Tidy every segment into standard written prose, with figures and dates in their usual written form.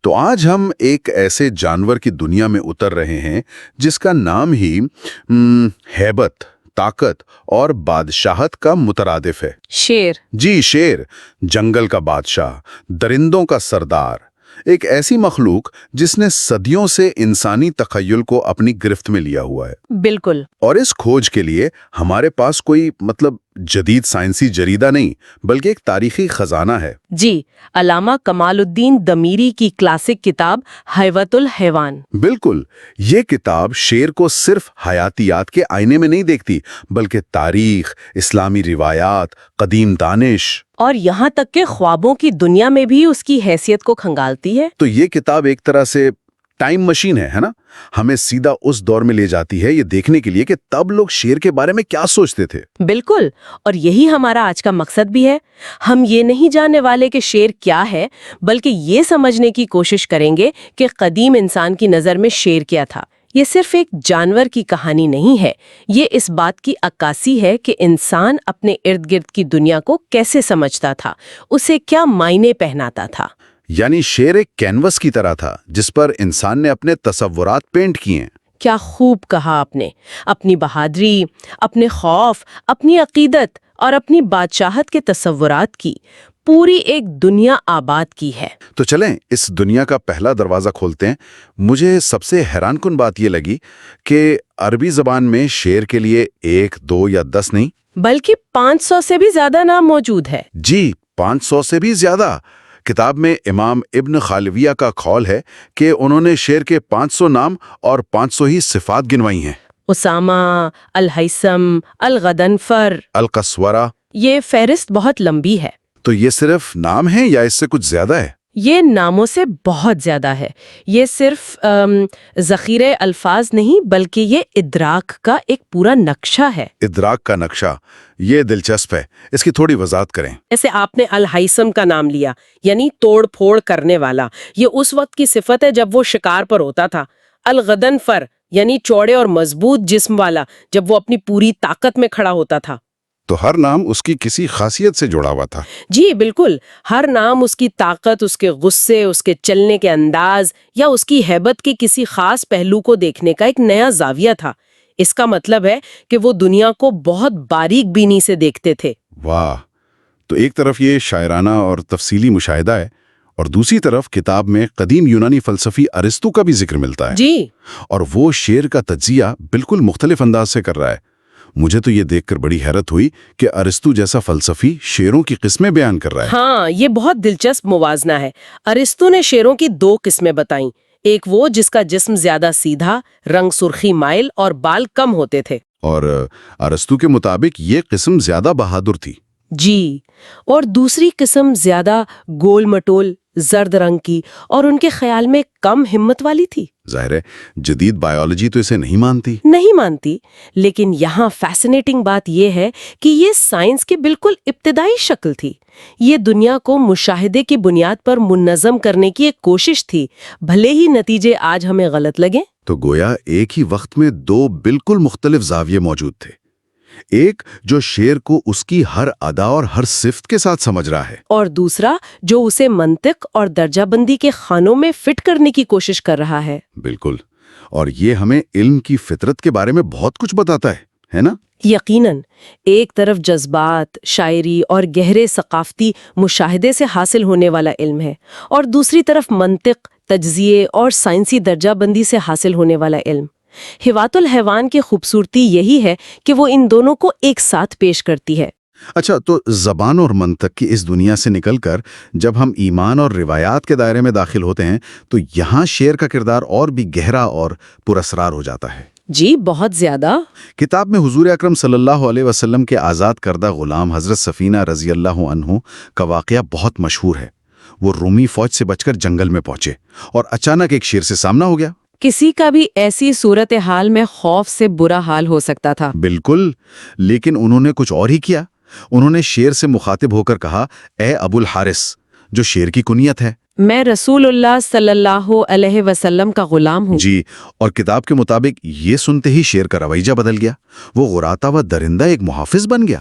تو آج ہم ایک ایسے جانور کی دنیا میں اتر رہے ہیں جس کا نام ہی ہیبت، طاقت اور بادشاہت کا مترادف ہے۔ شیر۔ جی، شیر، جنگل کا بادشاہ، درندوں کا سردار، ایک ایسی مخلوق جس نے صدیوں سے انسانی تخیل کو اپنی گرفت میں لیا ہوا ہے۔ بالکل۔ اور اس کھوج کے لیے ہمارے پاس کوئی جدید سائنسی جریدہ نہیں، بلکہ ایک تاریخی خزانہ ہے۔ جی، علامہ کمال الدین دمیری کی کلاسک کتاب حیوۃ الحیوان۔ بالکل، یہ کتاب شیر کو صرف حیاتیات کے آئینے میں نہیں دیکھتی، بلکہ تاریخ، اسلامی روایات، قدیم دانش اور یہاں تک کہ خوابوں کی دنیا میں بھی اس کی حیثیت کو کھنگالتی ہے۔ تو یہ کتاب ایک طرح سے ٹائم مشین ہے نا؟ ہمیں سیدھا اس دور میں لے جاتی ہے، یہ دیکھنے کے لیے کہ تب لوگ شیر کے بارے میں کیا سوچتے تھے۔ بالکل، اور یہی ہمارا آج کا مقصد بھی ہے۔ ہم یہ نہیں جاننے والے کہ شیر کیا ہے، بلکہ یہ سمجھنے کی کوشش کریں گے کہ قدیم انسان کی نظر میں شیر کیا تھا۔ یہ صرف ایک جانور کی کہانی نہیں ہے، یہ اس بات کی عکاسی ہے کہ انسان اپنے ارد گرد کی دنیا کو کیسے سمجھتا تھا، اسے کیا معنی پہناتا تھا۔ یعنی شیر ایک کینوس کی طرح تھا جس پر انسان نے اپنے تصورات پینٹ کیے ہیں۔ کیا خوب کہا آپ نے! اپنی بہادری، اپنے خوف، اپنی عقیدت اور اپنی بادشاہت کے تصورات کی پوری ایک دنیا آباد کی ہے۔ تو چلیں اس دنیا کا پہلا دروازہ کھولتے ہیں۔ مجھے سب سے حیران کن بات یہ لگی کہ عربی زبان میں شیر کے لیے 1، 2 یا 10 نہیں، بلکہ 500 سے بھی زیادہ نام موجود ہے۔ جی، 500 سے بھی زیادہ۔ کتاب میں امام ابن خالویہ کا قول ہے کہ انہوں نے شیر کے 500 نام اور 500 ہی صفات گنوائی ہیں۔ اسامہ، الہیثم، الغدنفر، القسورہ۔ یہ فہرست بہت لمبی ہے۔ تو یہ صرف نام ہے یا اس سے کچھ زیادہ ہے؟ یہ ناموں سے بہت زیادہ ہے۔ یہ صرف ذخیرے الفاظ نہیں، بلکہ یہ ادراک کا ایک پورا نقشہ ہے۔ ادراک کا نقشہ، یہ دلچسپ ہے، اس کی تھوڑی وضاحت کریں۔ جیسے آپ نے الہیثم کا نام لیا، یعنی توڑ پھوڑ کرنے والا، یہ اس وقت کی صفت ہے جب وہ شکار پر ہوتا تھا۔ الغدنفر یعنی چوڑے اور مضبوط جسم والا، جب وہ اپنی پوری طاقت میں کھڑا ہوتا تھا۔ تو ہر نام اس کی کسی خاصیت سے جڑا ہوا تھا۔ جی بالکل، ہر نام اس کی طاقت، اس کے غصے، اس کے چلنے کے انداز یا اس کی ہیبت کے کسی خاص پہلو کو دیکھنے کا ایک نیا زاویہ تھا۔ اس کا مطلب ہے کہ وہ دنیا کو بہت باریک بینی سے دیکھتے تھے۔ واہ! تو ایک طرف یہ شاعرانہ اور تفصیلی مشاہدہ ہے، اور دوسری طرف کتاب میں قدیم یونانی فلسفی ارسطو کا بھی ذکر ملتا ہے۔ جی، اور وہ شیر کا تجزیہ بالکل مختلف انداز سے کر رہا ہے۔ مجھے تو یہ دیکھ کر بڑی حیرت ہوئی کہ ارسطو جیسا فلسفی شیروں کی قسمیں بیان کر رہا ہے۔ ہاں، یہ بہت دلچسپ موازنہ ہے۔ ارسطو نے شیروں کی 2 قسمیں بتائیں، ایک وہ جس کا جسم زیادہ سیدھا، رنگ سرخی مائل اور بال کم ہوتے تھے، اور ارسطو کے مطابق یہ قسم زیادہ بہادر تھی۔ جی، اور دوسری قسم زیادہ گول مٹول، زرد رنگ کی اور ان کے خیال میں کم ہمت والی تھی۔ ظاہر ہے جدید بائیولوجی تو اسے نہیں مانتی، لیکن یہاں فیسنیٹنگ بات یہ ہے کہ یہ سائنس کی بالکل ابتدائی شکل تھی۔ یہ دنیا کو مشاہدے کی بنیاد پر منظم کرنے کی ایک کوشش تھی، بھلے ہی نتیجے آج ہمیں غلط لگیں۔ تو گویا ایک ہی وقت میں 2 بالکل مختلف زاویے موجود تھے، ایک جو شیر کو اس کی ہر ادا اور ہر صفت کے ساتھ سمجھ رہا ہے، اور دوسرا جو اسے منطق اور درجہ بندی کے خانوں میں فٹ کرنے کی کوشش کر رہا ہے۔ بالکل، اور یہ ہمیں علم کی فطرت کے بارے میں بہت کچھ بتاتا ہے نا؟ یقیناً، ایک طرف جذبات، شاعری اور گہرے ثقافتی مشاہدے سے حاصل ہونے والا علم ہے، اور دوسری طرف منطق، تجزیے اور سائنسی درجہ بندی سے حاصل ہونے والا علم۔ حیوۃ الحیوان کی خوبصورتی یہی ہے کہ وہ ان دونوں کو ایک ساتھ پیش کرتی ہے۔ اچھا، تو زبان اور منطق کی اس دنیا سے نکل کر جب ہم ایمان اور روایات کے دائرے میں داخل ہوتے ہیں تو یہاں شیر کا کردار اور بھی گہرا اور پراسرار ہو جاتا ہے۔ جی، بہت زیادہ۔ کتاب میں حضور اکرم صلی اللہ علیہ وسلم کے آزاد کردہ غلام حضرت سفینہ رضی اللہ عنہ کا واقعہ بہت مشہور ہے۔ وہ رومی فوج سے بچ کر جنگل میں پہنچے اور اچانک ایک شیر سے سامنا ہو گیا۔ کسی کا بھی ایسی صورتحال میں خوف سے برا حال ہو سکتا تھا۔ بالکل، لیکن انہوں نے کچھ اور ہی کیا۔ انہوں نے شیر سے مخاطب ہو کر کہا، اے ابو الحارث، جو شیر کی کنیت ہے۔ میں رسول اللہ صلی اللہ علیہ وسلم کا غلام ہوں۔ جی، اور کتاب کے مطابق یہ سنتے ہی شیر کا رویہ بدل گیا۔ وہ غراتا ہوا درندہ ایک محافظ بن گیا۔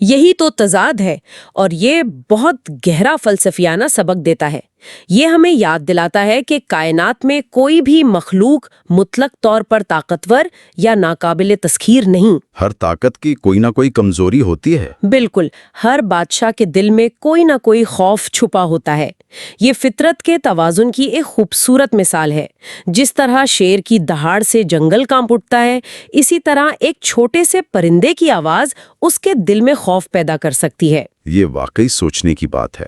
یہی تو تضاد ہے اور یہ بہت گہرا فلسفیانہ سبق دیتا ہے۔ یہ ہمیں یاد دلاتا ہے کہ کائنات میں کوئی بھی مخلوق مطلق طور پر طاقتور یا ناقابل تسخیر نہیں۔ ہر طاقت کی کوئی نہ کوئی کمزوری ہوتی ہے۔ بالکل، ہر بادشاہ کے دل میں کوئی نہ کوئی خوف چھپا ہوتا ہے۔ یہ فطرت کے توازن کی ایک خوبصورت مثال ہے۔ جس طرح شیر کی دہاڑ سے جنگل کانپ اٹھتا ہے، اسی طرح ایک چھوٹے سے پرندے کی آواز اس کے دل میں خوف پیدا کر سکتی ہے۔ یہ واقعی سوچنے کی بات ہے۔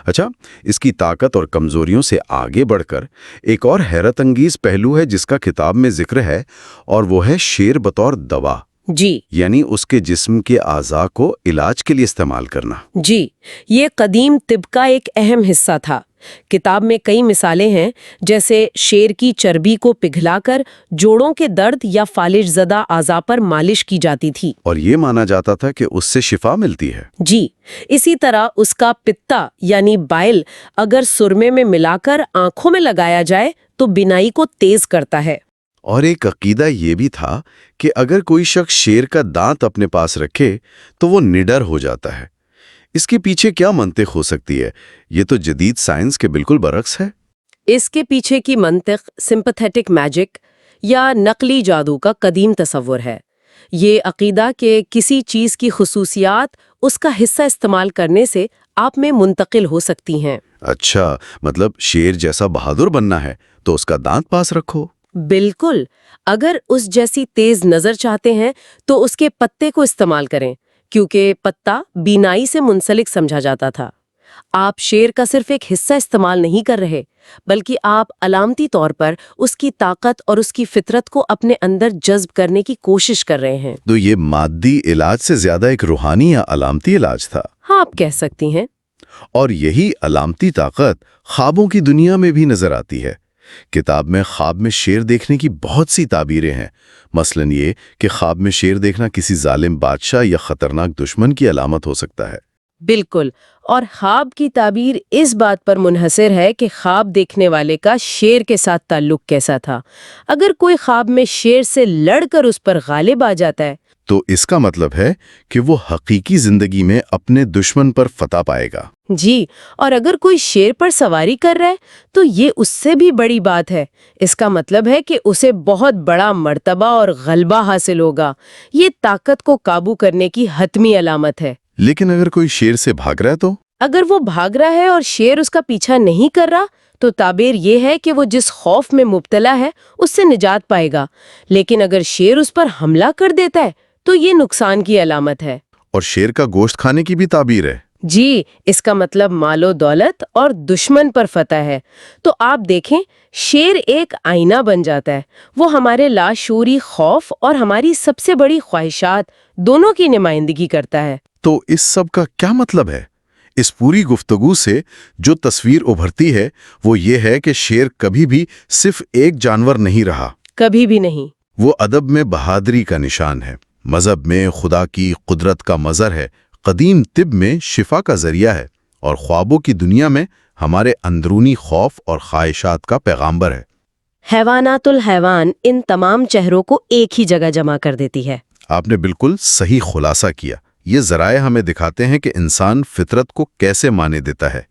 اچھا، اس کی طاقت اور کمزوریوں سے آگے بڑھ کر ایک اور حیرت انگیز پہلو ہے جس کا کتاب میں ذکر ہے، اور وہ ہے شیر بطور دوا، جی یعنی اس کے جسم کے اعضاء کو علاج کے لیے استعمال کرنا۔ جی، یہ قدیم طب کا ایک اہم حصہ تھا۔ کتاب میں کئی مثالیں ہیں، جیسے شیر کی چربی کو پگھلا کر جوڑوں کے درد یا فالج زدہ اعضاء پر مالش کی جاتی تھی، اور یہ مانا جاتا تھا کہ اس سے شفا ملتی ہے۔ جی اسی طرح اس کا پتا یعنی بائل اگر سرمے میں ملا کر آنکھوں میں لگایا جائے تو بینائی کو تیز کرتا ہے۔ اور ایک عقیدہ یہ بھی تھا کہ اگر کوئی شخص شیر کا دانت اپنے پاس رکھے تو وہ نڈر ہو جاتا ہے۔ اس کے پیچھے کیا منطق ہو سکتی ہے؟ یہ تو جدید سائنس کے بالکل برعکس ہے۔ اس کے پیچھے کی منطق سمپتھیٹک میجک یا نقلی جادو کا قدیم تصور ہے۔ یہ عقیدہ کہ کسی چیز کی خصوصیات اس کا حصہ استعمال کرنے سے آپ میں منتقل ہو سکتی ہیں۔ اچھا، مطلب شیر جیسا بہادر بننا ہے تو اس کا دانت پاس رکھو۔ بالکل، اگر اس جیسی تیز نظر چاہتے ہیں تو اس کے پتے کو استعمال کریں، کیونکہ پتا بینائی سے منسلک سمجھا جاتا تھا۔ آپ شیر کا صرف ایک حصہ استعمال نہیں کر رہے، بلکہ آپ علامتی طور پر اس کی طاقت اور اس کی فطرت کو اپنے اندر جذب کرنے کی کوشش کر رہے ہیں۔ تو یہ مادی علاج سے زیادہ ایک روحانی یا علامتی علاج تھا۔ ہاں، آپ کہہ سکتی ہیں۔ اور یہی علامتی طاقت خوابوں کی دنیا میں بھی نظر آتی ہے۔ کتاب میں خواب میں شیر دیکھنے کی بہت سی تعبیریں ہیں، مثلاً یہ کہ خواب میں شیر دیکھنا کسی ظالم بادشاہ یا خطرناک دشمن کی علامت ہو سکتا ہے۔ بالکل، اور خواب کی تعبیر اس بات پر منحصر ہے کہ خواب دیکھنے والے کا شیر کے ساتھ تعلق کیسا تھا۔ اگر کوئی خواب میں شیر سے لڑ کر اس پر غالب آ جاتا ہے تو اس کا مطلب ہے کہ وہ حقیقی زندگی میں اپنے دشمن پر فتح پائے گا۔ جی، اور اگر کوئی شیر پر سواری کر رہا ہے تو یہ اس سے بھی بڑی بات ہے۔ اس کا مطلب ہے کہ اسے بہت بڑا مرتبہ اور غلبہ حاصل ہوگا۔ یہ طاقت کو قابو کرنے کی حتمی علامت ہے۔ لیکن اگر کوئی شیر سے بھاگ رہا ہے تو؟ اگر وہ بھاگ رہا ہے اور شیر اس کا پیچھا نہیں کر رہا تو تعبیر یہ ہے کہ وہ جس خوف میں مبتلا ہے اس سے نجات پائے گا۔ لیکن اگر شیر اس پر حملہ کر دیتا ہے تو یہ نقصان کی علامت ہے۔ اور شیر کا گوشت کھانے کی بھی تعبیر ہے۔ جی، اس کا مطلب مال و دولت اور دشمن پر فتح ہے۔ تو آپ دیکھیں، شیر ایک آئینہ بن جاتا ہے۔ وہ ہمارے لاشعوری خوف اور ہماری سب سے بڑی خواہشات دونوں کی نمائندگی کرتا ہے۔ تو اس سب کا کیا مطلب ہے؟ اس پوری گفتگو سے جو تصویر ابھرتی ہے وہ یہ ہے کہ شیر کبھی بھی صرف ایک جانور نہیں رہا۔ کبھی بھی نہیں۔ وہ ادب میں بہادری کا نشان ہے، مذہب میں خدا کی قدرت کا مظہر ہے، قدیم طب میں شفا کا ذریعہ ہے، اور خوابوں کی دنیا میں ہمارے اندرونی خوف اور خواہشات کا پیغامبر ہے۔ حیوانات الحیوان ان تمام چہروں کو ایک ہی جگہ جمع کر دیتی ہے۔ آپ نے بالکل صحیح خلاصہ کیا۔ یہ ذرائع ہمیں دکھاتے ہیں کہ انسان فطرت کو کیسے مانے دیتا ہے۔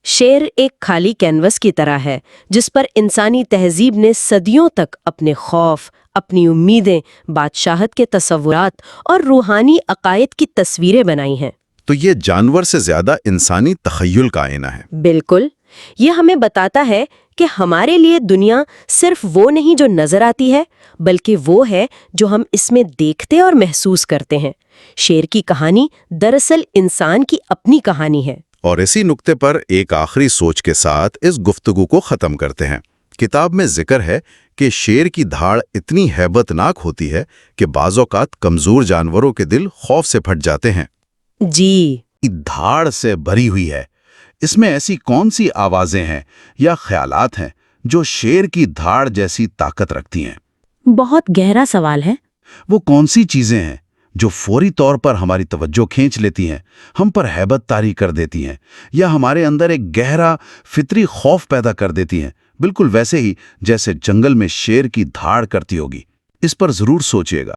شیر ایک خالی کینوس کی طرح ہے جس پر انسانی تہذیب نے صدیوں تک اپنے خوف، اپنی امیدیں، بادشاہت کے تصورات اور روحانی عقائد کی تصویریں بنائی ہیں۔ تو یہ جانور سے زیادہ انسانی تخیل کا آئینہ ہے۔ بالکل، یہ ہمیں بتاتا ہے کہ ہمارے لیے دنیا صرف وہ نہیں جو نظر آتی ہے، بلکہ وہ ہے جو ہم اس میں دیکھتے اور محسوس کرتے ہیں۔ شیر کی کہانی دراصل انسان کی اپنی کہانی ہے۔ اور اسی نقطے پر ایک آخری سوچ کے ساتھ اس گفتگو کو ختم کرتے ہیں۔ کتاب میں ذکر ہے کہ شیر کی دھاڑ اتنی ہیبت ناک ہوتی ہے کہ بعض اوقات کمزور جانوروں کے دل خوف سے پھٹ جاتے ہیں۔ جی، دھاڑ سے بھری ہوئی ہے۔ اس میں ایسی کون سی آوازیں ہیں یا خیالات ہیں جو شیر کی دھاڑ جیسی طاقت رکھتی ہیں؟ بہت گہرا سوال ہے۔ وہ کون سی چیزیں ہیں جو فوری طور پر ہماری توجہ کھینچ لیتی ہیں، ہم پر ہیبت طاری کر دیتی ہیں، یا ہمارے اندر ایک گہرا فطری خوف پیدا کر دیتی ہیں، بالکل ویسے ہی جیسے جنگل میں شیر کی دھاڑ کرتی ہوگی؟ اس پر ضرور سوچیے گا۔